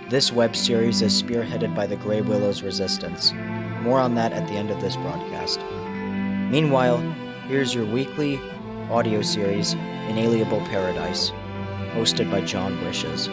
This web series is spearheaded by the Grey Willows Resistance. More on that at the end of this broadcast. Meanwhile, here's your weekly audio series, Inalienable Paradise, hosted by John Wishes.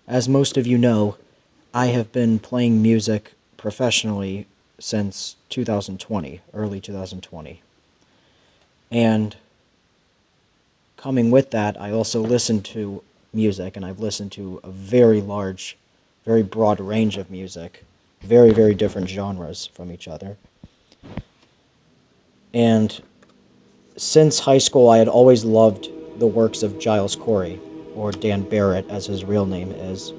As most of you know, I have been playing music professionally since 2020, early 2020. And coming with that, I also listen to music, and I've listened to a very large, very broad range of music, very, very different genres from each other. And since high school, I had always loved the works of Giles Corey, or Dan Barrett as his real name is,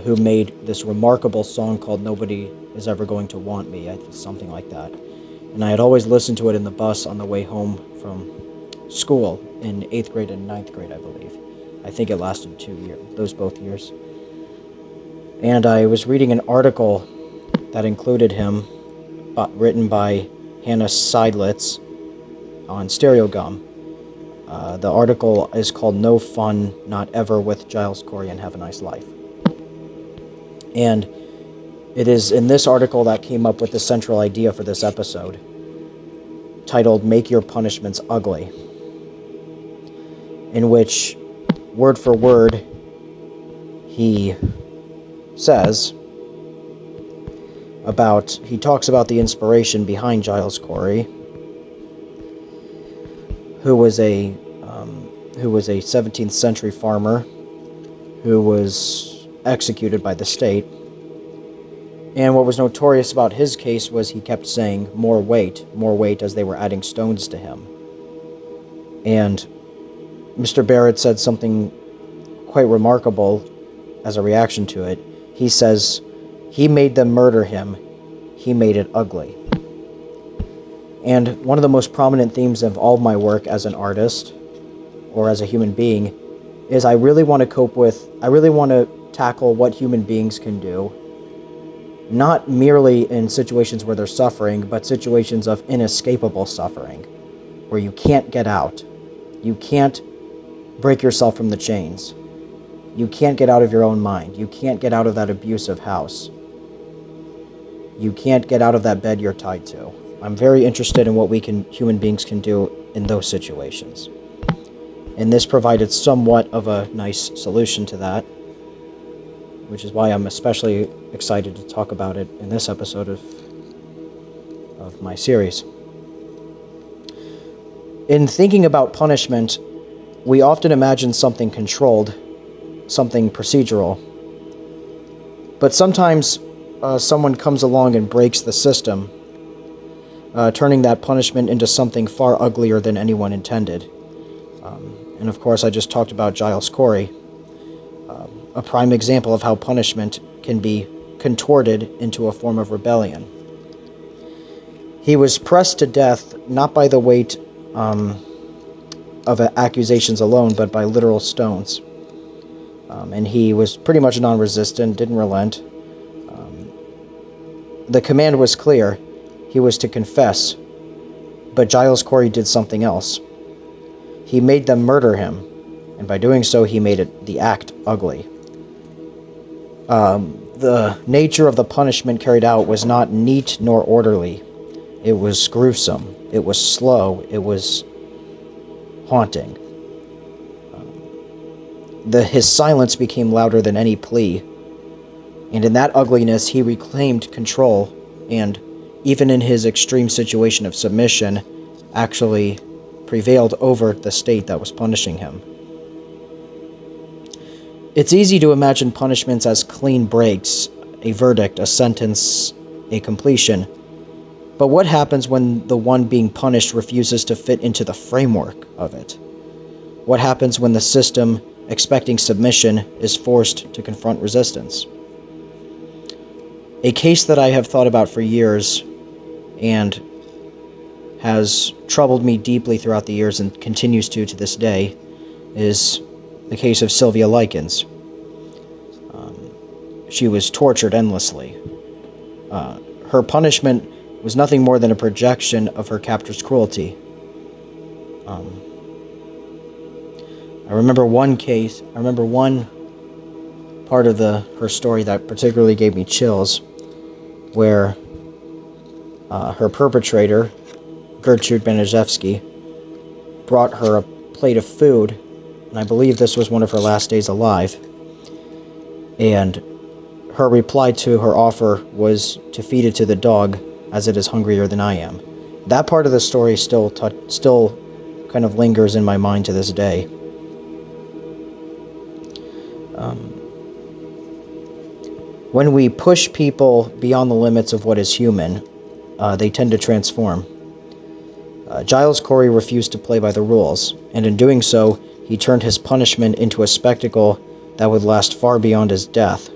who made this remarkable song called Nobody Is Ever Going to Want Me, something like that. And I had always listened to it in the bus on the way home from school in 8th grade and 9th grade, I believe. I think it lasted 2 years, both years. And I was reading an article that included him, written by Hannah Seidlitz on Stereo Gum. The article is called No Fun, Not Ever with Giles Corey and Have a Nice Life. And it is in this article that came up with the central idea for this episode, titled Make Your Punishments Ugly, in which, word for word, he talks about the inspiration behind Giles Corey, who was a 17th century farmer who was executed by the state. And what was notorious about his case was he kept saying more weight, as they were adding stones to him. And Mr. Barrett said something quite remarkable as a reaction to it. He says, he made them murder him, he made it ugly. And one of the most prominent themes of all of my work as an artist, or as a human being, is I really want to tackle what human beings can do, not merely in situations where they're suffering, but situations of inescapable suffering, where you can't get out. You can't break yourself from the chains. You can't get out of your own mind. You can't get out of that abusive house. You can't get out of that bed you're tied to. I'm very interested in what human beings can do in those situations. And this provided somewhat of a nice solution to that, which is why I'm especially excited to talk about it in this episode of my series. In thinking about punishment, we often imagine something controlled, something procedural. But sometimes someone comes along and breaks the system, turning that punishment into something far uglier than anyone intended. And of course, I just talked about Giles Corey, a prime example of how punishment can be contorted into a form of rebellion. He was pressed to death not by the weight of accusations alone, but by literal stones. And he was pretty much non-resistant, didn't relent. The command was clear. He was to confess. But Giles Corey did something else. He made them murder him, and by doing so, he made the act ugly. The nature of the punishment carried out was not neat nor orderly. It was gruesome. It was slow. It was haunting. His silence became louder than any plea, and in that ugliness, he reclaimed control, and even in his extreme situation of submission, actually prevailed over the state that was punishing him. It's easy to imagine punishments as clean breaks, a verdict, a sentence, a completion. But what happens when the one being punished refuses to fit into the framework of it? What happens when the system, expecting submission, is forced to confront resistance? A case that I have thought about for years and has troubled me deeply throughout the years and continues to this day is the case of Sylvia Likens. She was tortured endlessly. Her punishment was nothing more than a projection of her captor's cruelty. I remember one part of her story that particularly gave me chills, where her perpetrator, Gertrude Benezewski, brought her a plate of food, and I believe this was one of her last days alive, and her reply to her offer was to feed it to the dog, as it is hungrier than I am. That part of the story still kind of lingers in my mind to this day. When we push people beyond the limits of what is human, they tend to transform. Giles Corey refused to play by the rules, and in doing so, he turned his punishment into a spectacle that would last far beyond his death.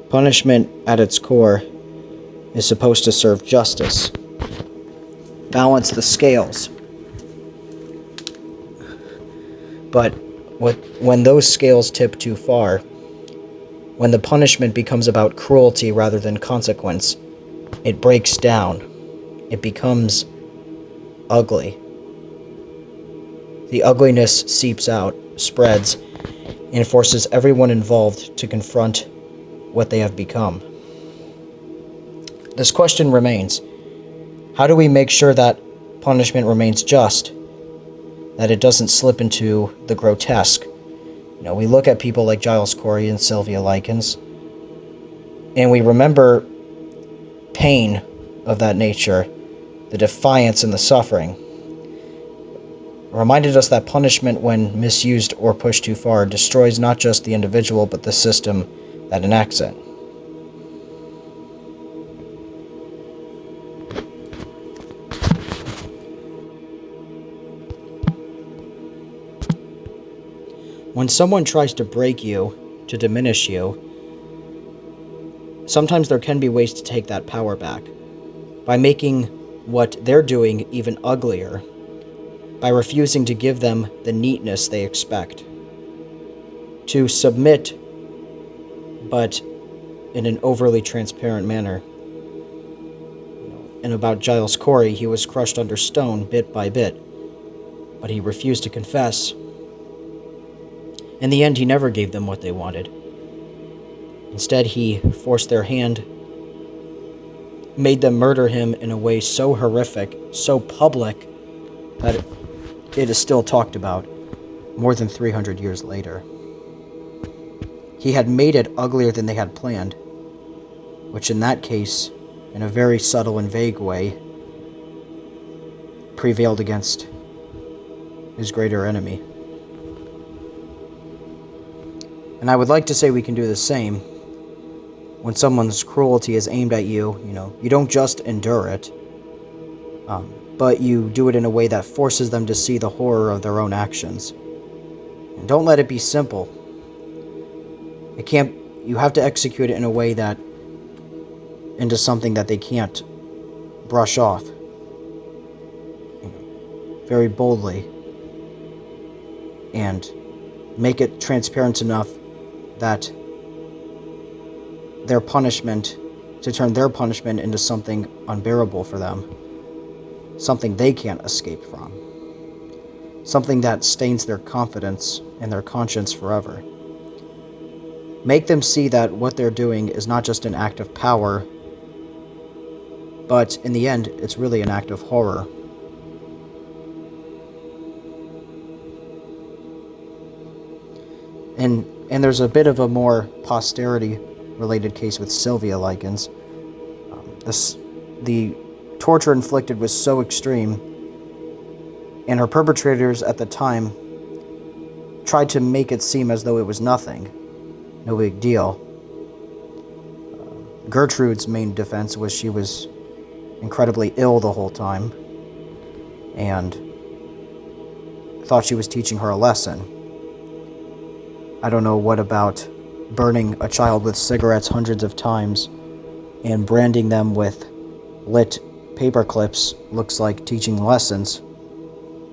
Punishment, at its core, is supposed to serve justice, balance the scales. But when those scales tip too far, when the punishment becomes about cruelty rather than consequence, it breaks down. It becomes ugly. The ugliness seeps out, spreads, and forces everyone involved to confront what they have become. This question remains: how do we make sure that punishment remains just, that it doesn't slip into the grotesque? We look at people like Giles Corey and Sylvia Likens, and we remember pain of that nature, the defiance and the suffering. It reminded us that punishment, when misused or pushed too far, destroys not just the individual, but the system that enacts it. When someone tries to break you, to diminish you, sometimes there can be ways to take that power back, by making what they're doing even uglier, by refusing to give them the neatness they expect, to submit, but in an overly transparent manner. And about Giles Corey, he was crushed under stone bit by bit, but he refused to confess. In the end, he never gave them what they wanted. Instead, he forced their hand, made them murder him in a way so horrific, so public, that it is still talked about more than 300 years later. He had made it uglier than they had planned, which in that case, in a very subtle and vague way, prevailed against his greater enemy. And I would like to say we can do the same. When someone's cruelty is aimed at you, you don't just endure it, but you do it in a way that forces them to see the horror of their own actions. And don't let it be simple. You have to execute it in a way that into something that they can't brush off. Very boldly. And make it transparent enough that to turn their punishment into something unbearable for them. Something they can't escape from. Something that stains their confidence and their conscience forever. Make them see that what they're doing is not just an act of power, but in the end, it's really an act of horror. And there's a bit of a more posterity-related case with Sylvia Likens. The torture inflicted was so extreme And her perpetrators at the time tried to make it seem as though it was nothing, no big deal. Gertrude's main defense was she was incredibly ill the whole time and thought she was teaching her a lesson. I don't know what about burning a child with cigarettes hundreds of times and branding them with lit paper clips looks like teaching lessons,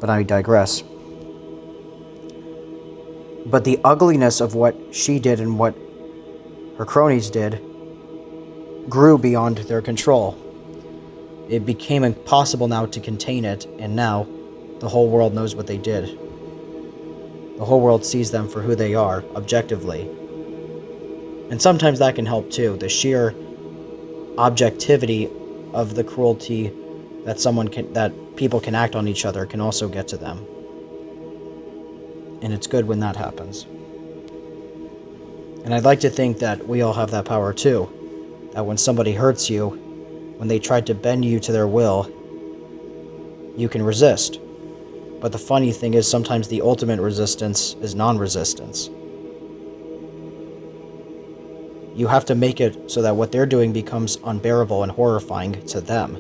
but I digress. But the ugliness of what she did and what her cronies did grew beyond their control. It became impossible now to contain it, and now the whole world knows what they did. The whole world sees them for who they are, objectively. And sometimes that can help too. The sheer objectivity of the cruelty that people can act on each other can also get to them. And it's good when that happens. And I'd like to think that we all have that power too. That when somebody hurts you, when they try to bend you to their will, you can resist. But the funny thing is, sometimes the ultimate resistance is non-resistance. You have to make it so that what they're doing becomes unbearable and horrifying to them.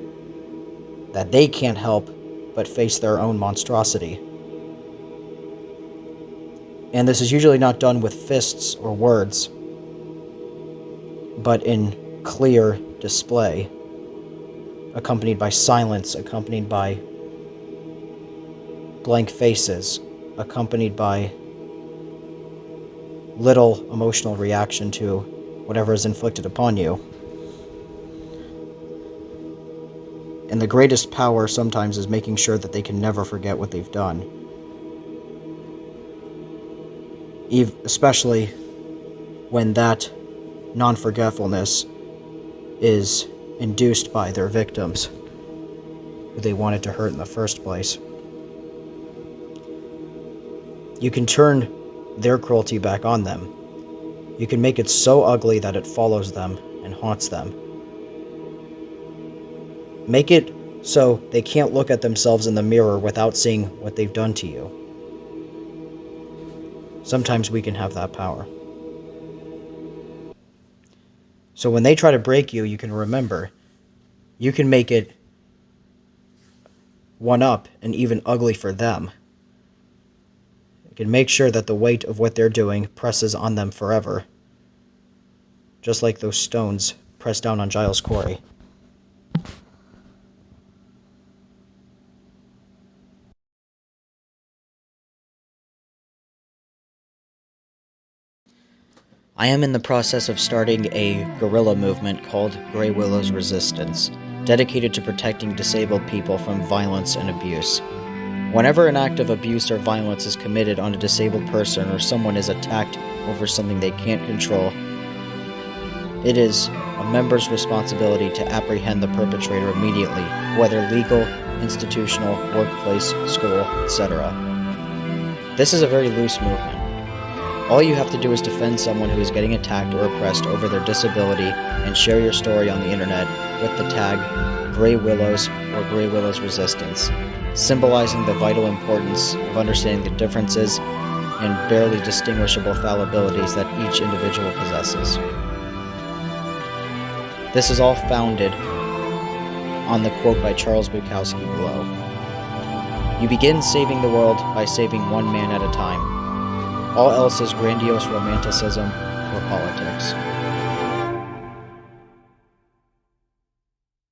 That they can't help but face their own monstrosity. And this is usually not done with fists or words, but in clear display, accompanied by silence, accompanied by blank faces, accompanied by little emotional reaction to whatever is inflicted upon you. And the greatest power sometimes is making sure that they can never forget what they've done. Especially when that non-forgetfulness is induced by their victims, who they wanted to hurt in the first place. You can turn their cruelty back on them. You can make it so ugly that it follows them and haunts them. Make it so they can't look at themselves in the mirror without seeing what they've done to you. Sometimes we can have that power. So when they try to break you, you can remember, you can make it one up and even ugly for them. You can make sure that the weight of what they're doing presses on them forever. Just like those stones pressed down on Giles Corey. I am in the process of starting a guerrilla movement called Grey Willow's Resistance, dedicated to protecting disabled people from violence and abuse. Whenever an act of abuse or violence is committed on a disabled person or someone is attacked over something they can't control, it is a member's responsibility to apprehend the perpetrator immediately, whether legal, institutional, workplace, school, etc. This is a very loose movement. All you have to do is defend someone who is getting attacked or oppressed over their disability and share your story on the internet with the tag Grey Willows or Grey Willows Resistance, symbolizing the vital importance of understanding the differences and barely distinguishable fallibilities that each individual possesses. This is all founded on the quote by Charles Bukowski below. You begin saving the world by saving one man at a time. All else is grandiose romanticism or politics.